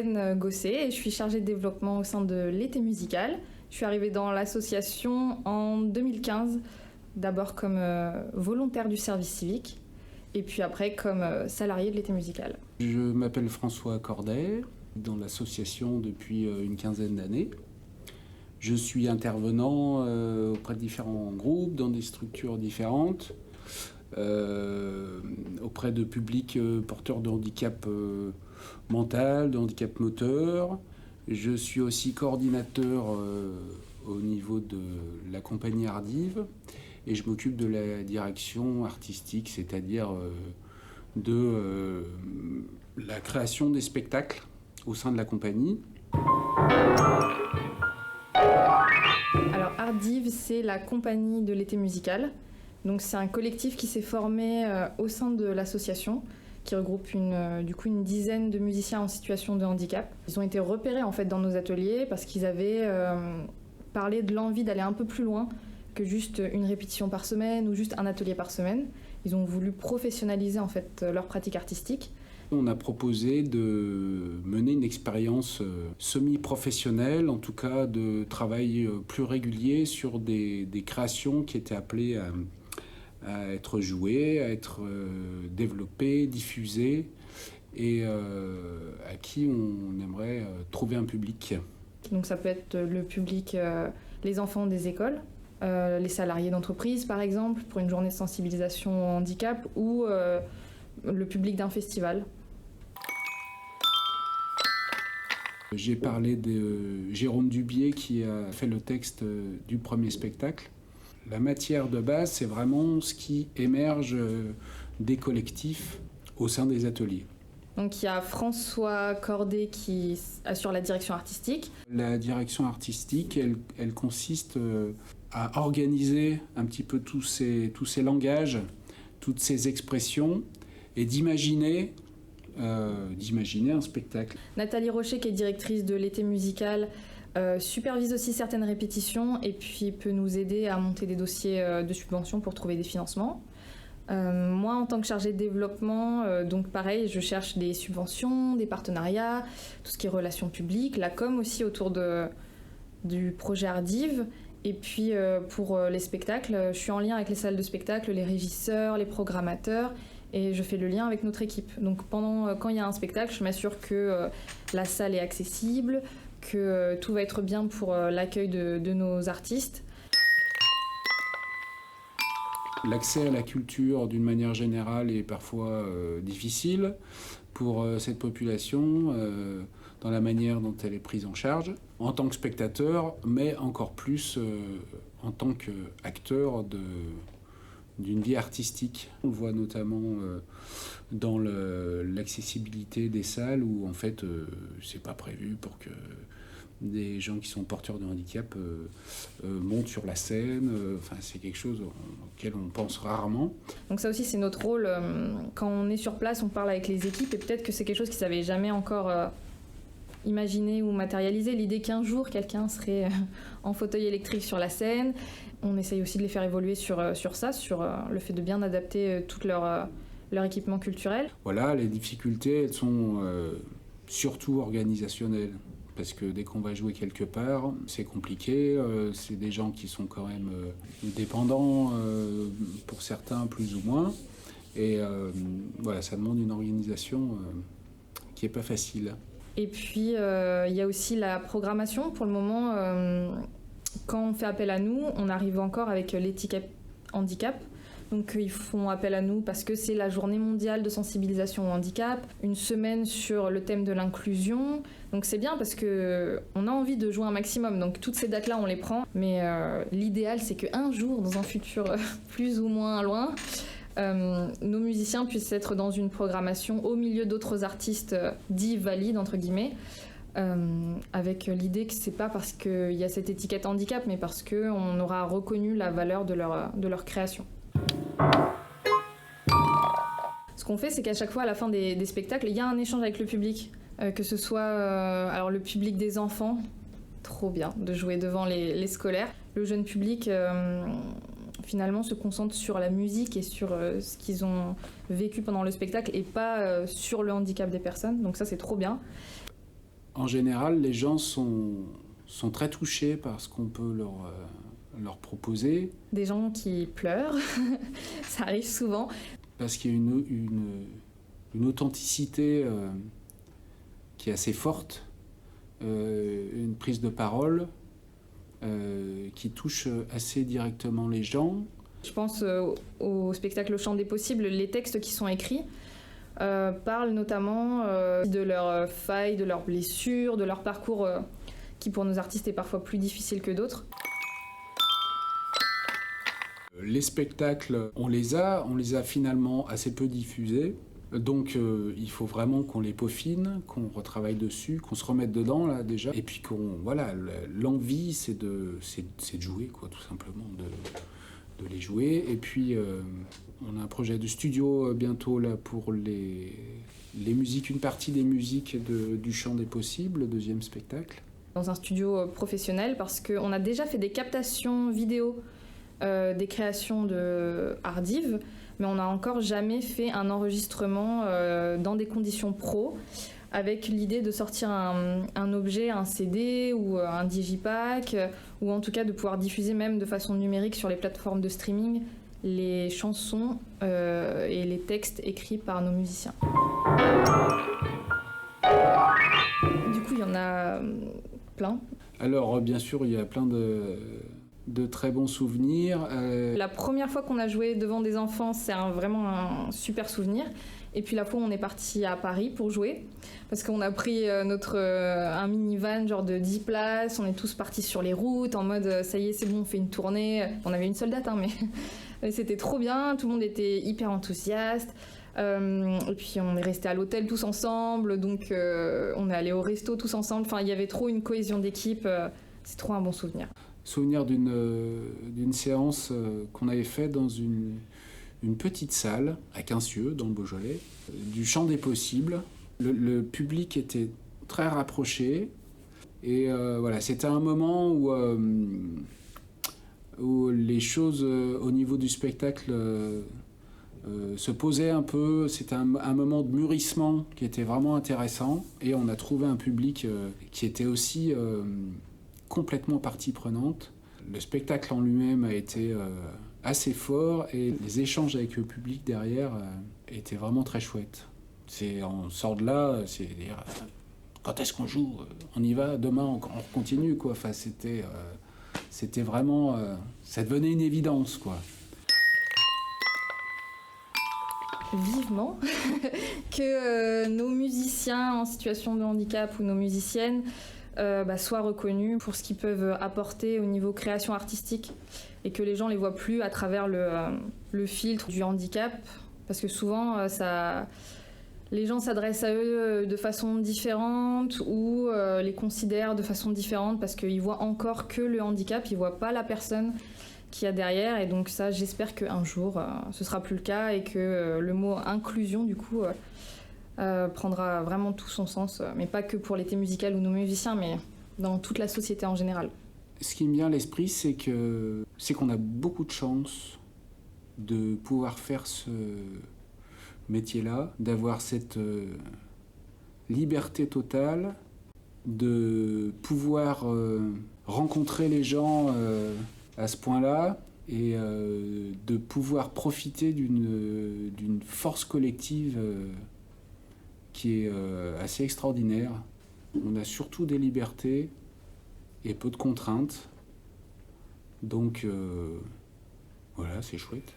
Solène Gosset et je suis chargée de développement au sein de l'Été musical. Je suis arrivée dans l'association en 2015, d'abord comme volontaire du service civique et puis après comme salariée de l'Été musical. Je m'appelle François Cordet, dans l'association depuis une quinzaine d'années. Je suis intervenant auprès de différents groupes, dans des structures différentes, auprès de publics porteurs de handicap mental, de handicap moteur. Je suis aussi coordinateur au niveau de la compagnie Ardive et je m'occupe de la direction artistique, c'est-à-dire de la création des spectacles au sein de la compagnie. Alors Ardive, c'est la compagnie de l'Été musical. Donc c'est un collectif qui s'est formé au sein de l'association, qui regroupe une dizaine de musiciens en situation de handicap. Ils ont été repérés en fait dans nos ateliers parce qu'ils avaient parlé de l'envie d'aller un peu plus loin que juste une répétition par semaine ou juste un atelier par semaine. Ils ont voulu professionnaliser en fait leur pratique artistique. On a proposé de mener une expérience semi-professionnelle, en tout cas de travail plus régulier sur des créations qui étaient appelées à être jouées, à être développées, diffusées et à qui on aimerait trouver un public. Donc ça peut être le public, les enfants des écoles, les salariés d'entreprise par exemple, pour une journée de sensibilisation au handicap ou le public d'un festival. J'ai parlé de Jérôme Dubié qui a fait le texte du premier spectacle. La matière de base, c'est vraiment ce qui émerge des collectifs au sein des ateliers. Donc il y a François Cordet qui assure la direction artistique. La direction artistique, elle consiste à organiser un petit peu tous ces langages, toutes ces expressions et d'imaginer un spectacle. Nathalie Rocher, qui est directrice de l'Été musical, supervise aussi certaines répétitions et puis peut nous aider à monter des dossiers de subvention pour trouver des financements. Moi, en tant que chargée de développement, donc pareil, je cherche des subventions, des partenariats, tout ce qui est relations publiques, la com aussi autour du projet Ardive. Et puis pour les spectacles, je suis en lien avec les salles de spectacle, les régisseurs, les programmateurs, et je fais le lien avec notre équipe. Donc quand il y a un spectacle, je m'assure que la salle est accessible, que tout va être bien pour l'accueil de nos artistes. L'accès à la culture, d'une manière générale, est parfois difficile pour cette population, dans la manière dont elle est prise en charge, en tant que spectateur, mais encore plus en tant qu'acteur d'une vie artistique. On le voit notamment dans l'accessibilité des salles où en fait c'est pas prévu pour que des gens qui sont porteurs de handicap montent sur la scène. C'est quelque chose auquel on pense rarement. Donc ça aussi c'est notre rôle. Quand on est sur place, on parle avec les équipes et peut-être que c'est quelque chose qu'ils n'avaient jamais encore imaginé ou matérialisé. L'idée qu'un jour quelqu'un serait en fauteuil électrique sur la scène. On essaye aussi de les faire évoluer sur le fait de bien adapter tout leur équipement culturel. Voilà, les difficultés, elles sont surtout organisationnelles. Parce que dès qu'on va jouer quelque part, c'est compliqué. C'est des gens qui sont quand même dépendants, pour certains plus ou moins. Et voilà, ça demande une organisation qui n'est pas facile. Et puis, il y a aussi la programmation. Pour le moment, quand on fait appel à nous, on arrive encore avec l'étiquette handicap. Donc ils font appel à nous parce que c'est la journée mondiale de sensibilisation au handicap, une semaine sur le thème de l'inclusion. Donc c'est bien parce qu'on a envie de jouer un maximum. Donc toutes ces dates-là, on les prend. Mais l'idéal, c'est qu'un jour, dans un futur plus ou moins loin, nos musiciens puissent être dans une programmation au milieu d'autres artistes dits valides, entre guillemets, avec l'idée que c'est pas parce qu'il y a cette étiquette handicap, mais parce qu'on aura reconnu la valeur de leur création. Ce qu'on fait, c'est qu'à chaque fois, à la fin des spectacles, il y a un échange avec le public, que ce soit alors le public des enfants, trop bien de jouer devant les scolaires. Le jeune public, finalement, se concentre sur la musique et sur ce qu'ils ont vécu pendant le spectacle et pas sur le handicap des personnes. Donc ça, c'est trop bien. En général, les gens sont très touchés par ce qu'on peut leur proposer. Des gens qui pleurent, ça arrive souvent. Parce qu'il y a une authenticité qui est assez forte, une prise de parole qui touche assez directement les gens. Je pense au spectacle Chant des possibles, les textes qui sont écrits parlent notamment de leurs failles, de leurs blessures, de leur parcours qui pour nos artistes est parfois plus difficile que d'autres. Les spectacles, on les a finalement assez peu diffusés. Donc il faut vraiment qu'on les peaufine, qu'on retravaille dessus, qu'on se remette dedans là déjà. Et puis l'envie c'est de jouer quoi, tout simplement, de les jouer. Et puis on a un projet de studio bientôt là pour les musiques, une partie des musiques du Chant des possibles, le deuxième spectacle. Dans un studio professionnel parce qu'on a déjà fait des captations vidéo des créations de Hardive, mais on n'a encore jamais fait un enregistrement dans des conditions pro, avec l'idée de sortir un objet, un CD ou un digipack, ou en tout cas de pouvoir diffuser même de façon numérique sur les plateformes de streaming les chansons et les textes écrits par nos musiciens. Du coup, il y en a plein. Alors, bien sûr, il y a plein de très bons souvenirs. La première fois qu'on a joué devant des enfants, c'est vraiment un super souvenir. Et puis la fois où on est parti à Paris pour jouer, parce qu'on a pris un minivan genre de 10 places, on est tous partis sur les routes en mode ça y est, c'est bon, on fait une tournée. On avait une seule date, mais c'était trop bien, tout le monde était hyper enthousiaste. Et puis on est resté à l'hôtel tous ensemble, donc on est allé au resto tous ensemble. Enfin, il y avait trop une cohésion d'équipe, c'est trop un bon souvenir. Souvenir d'une séance qu'on avait faite dans une petite salle à Quincieux, dans le Beaujolais, du Chant des possibles. Le public était très rapproché et voilà, c'était un moment où les choses au niveau du spectacle se posaient un peu. C'était un moment de mûrissement qui était vraiment intéressant et on a trouvé un public qui était aussi complètement partie prenante. Le spectacle en lui-même a été assez fort et les échanges avec le public derrière étaient vraiment très chouettes. On sort de là, c'est dire quand est-ce qu'on joue, on y va, demain on continue quoi. Enfin, c'était vraiment, ça devenait une évidence quoi. Vivement que nos musiciens en situation de handicap ou nos musiciennes soient reconnus pour ce qu'ils peuvent apporter au niveau création artistique et que les gens les voient plus à travers le filtre du handicap, parce que souvent les gens s'adressent à eux de façon différente ou les considèrent de façon différente parce qu'ils voient encore que le handicap, ils voient pas la personne qu'il y a derrière. Et donc ça, j'espère qu'un jour ce sera plus le cas et que le mot inclusion du coup prendra vraiment tout son sens, mais pas que pour l'été musical ou nos musiciens, mais dans toute la société en général. Ce qui me vient à l'esprit, c'est qu'on a beaucoup de chance de pouvoir faire ce métier-là, d'avoir cette liberté totale, de pouvoir rencontrer les gens à ce point-là et de pouvoir profiter d'une force collective qui est assez extraordinaire. On a surtout des libertés et peu de contraintes. Donc voilà, c'est chouette.